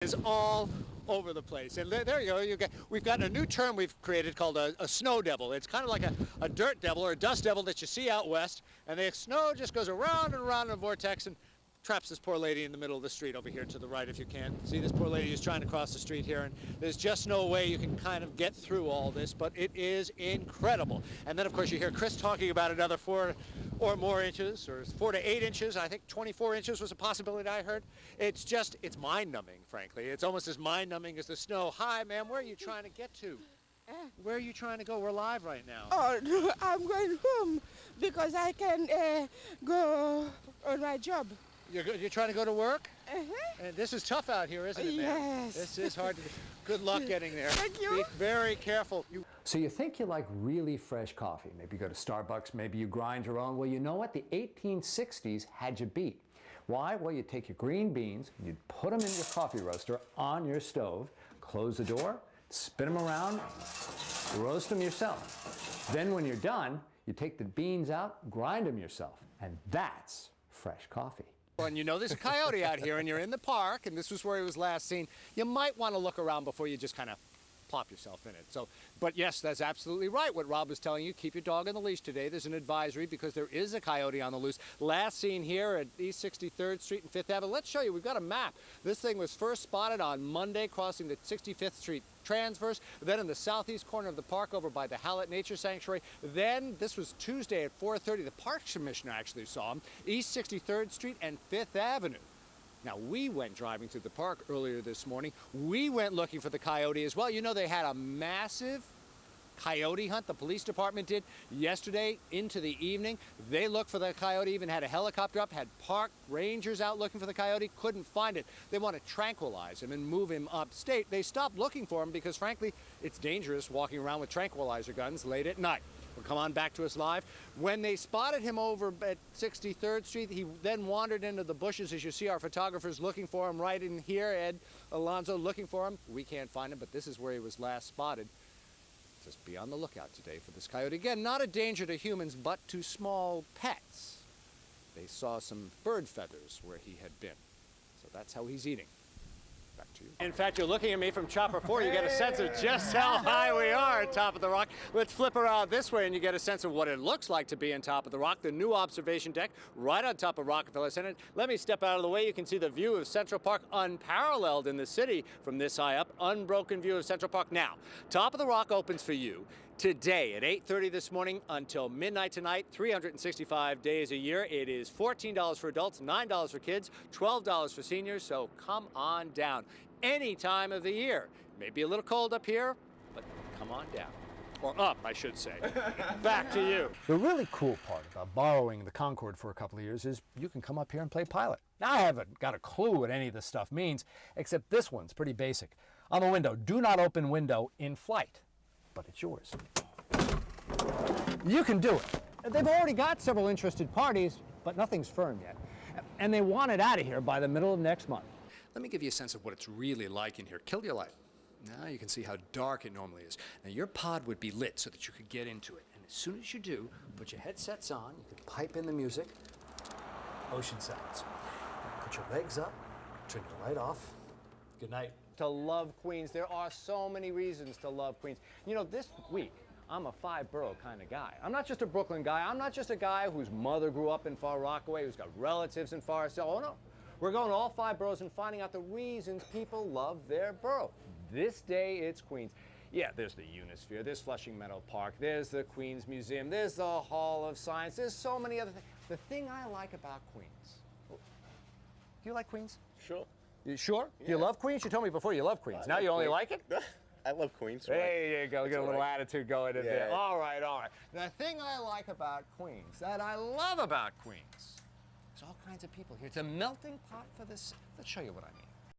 Is all over the place. And there you go. We've got a new term we've created called a snow devil. It's kind of like a dirt devil or a dust devil that you see out west. And the snow just goes around and around in a vortex and traps this poor lady in the middle of the street over here to the right if you can. See, this poor lady is trying to cross the street here, and there's just no way you can kind of get through all this, but it is incredible. And then, of course, you hear Chris talking about another 4 or more inches, or 4 to 8 inches. I think 24 inches was a possibility I heard. It's mind-numbing, frankly. It's almost as mind-numbing as the snow. Hi, ma'am, where are you trying to get to? Where are you trying to go? We're live right now. Oh, I'm going home because I can go on my job. You're trying to go to work? Uh-huh. And this is tough out here, isn't it, ma'am? Yes. This is hard to do. Good luck getting there. Thank you. Be very careful. So you think you like really fresh coffee. Maybe you go to Starbucks, maybe you grind your own. Well, you know what? The 1860s had you beat. Why? Well, you take your green beans, you'd put them in your coffee roaster on your stove, close the door, spin them around, roast them yourself. Then when you're done, you take the beans out, grind them yourself. And that's fresh coffee. And you know there's a coyote out here and you're in the park and this was where he was last seen. You might want to look around before you just kind of plop yourself in it. But yes, that's absolutely right what Rob was telling you. Keep your dog on the leash today. There's an advisory because there is a coyote on the loose. Last seen here at East 63rd Street and 5th Avenue. Let's show you. We've got a map. This thing was first spotted on Monday crossing the 65th Street transverse, then in the southeast corner of the park over by the Hallett Nature Sanctuary. Then this was Tuesday at 4:30. The Parks Commissioner actually saw him, East 63rd Street and 5th Avenue. Now, we went driving through the park earlier this morning. We went looking for the coyote as well. You know, they had a massive coyote hunt, the police department did yesterday into the evening. They looked for the coyote, even had a helicopter up, had park rangers out looking for the coyote, couldn't find it. They want to tranquilize him and move him upstate. They stopped looking for him because, frankly, it's dangerous walking around with tranquilizer guns late at night. Well, come on back to us live. When they spotted him over at 63rd Street, he then wandered into the bushes. As you see, our photographers looking for him right in here. Ed Alonso looking for him. We can't find him, but this is where he was last spotted. Just be on the lookout today for this coyote. Again, not a danger to humans, but to small pets. They saw some bird feathers where he had been. So that's how he's eating. Back to you. In fact, you're looking at me from Chopper 4. You get a sense of just how high we are at Top of the Rock. Let's flip around this way and you get a sense of what it looks like to be on Top of the Rock. The new observation deck right on top of Rockefeller Center. Let me step out of the way. You can see the view of Central Park unparalleled in the city from this high up. Unbroken view of Central Park. Now, Top of the Rock opens for you today at 8:30 this morning until midnight tonight, 365 days a year. It is $14 for adults, $9 for kids, $12 for seniors, so come on down any time of the year. Maybe a little cold up here, but come on down. Or up, I should say. Back to you. The really cool part about borrowing the Concorde for a couple of years is you can come up here and play pilot. Now, I haven't got a clue what any of this stuff means, except this one's pretty basic. On the window, do not open window in flight. But it's yours. You can do it. They've already got several interested parties, but nothing's firm yet. And they want it out of here by the middle of next month. Let me give you a sense of what it's really like in here. Kill your light. Now you can see how dark it normally is. Now your pod would be lit so that you could get into it. And as soon as you do, put your headsets on, you can pipe in the music. Ocean sounds. Put your legs up, turn your light off. Good night. To love Queens. There are so many reasons to love Queens. You know, this week, I'm a 5-borough kind of guy. I'm not just a Brooklyn guy. I'm not just a guy whose mother grew up in Far Rockaway, who's got relatives in Forest Hill. Oh, no. We're going to all 5 boroughs and finding out the reasons people love their borough. This day, it's Queens. Yeah, there's the Unisphere, there's Flushing Meadow Park, there's the Queens Museum, there's the Hall of Science, there's so many other things. The thing I like about Queens. Do you like Queens? Sure. You sure? Yeah. Do you love Queens? You told me before you love Queens. Now you only like it? I love Queens. Right? There you go. Get a little right. attitude going in Yeah. there. All right, all right. The thing I like about Queens, that I love about Queens, there's all kinds of people here. It's a melting pot for this. Let's show you what I mean.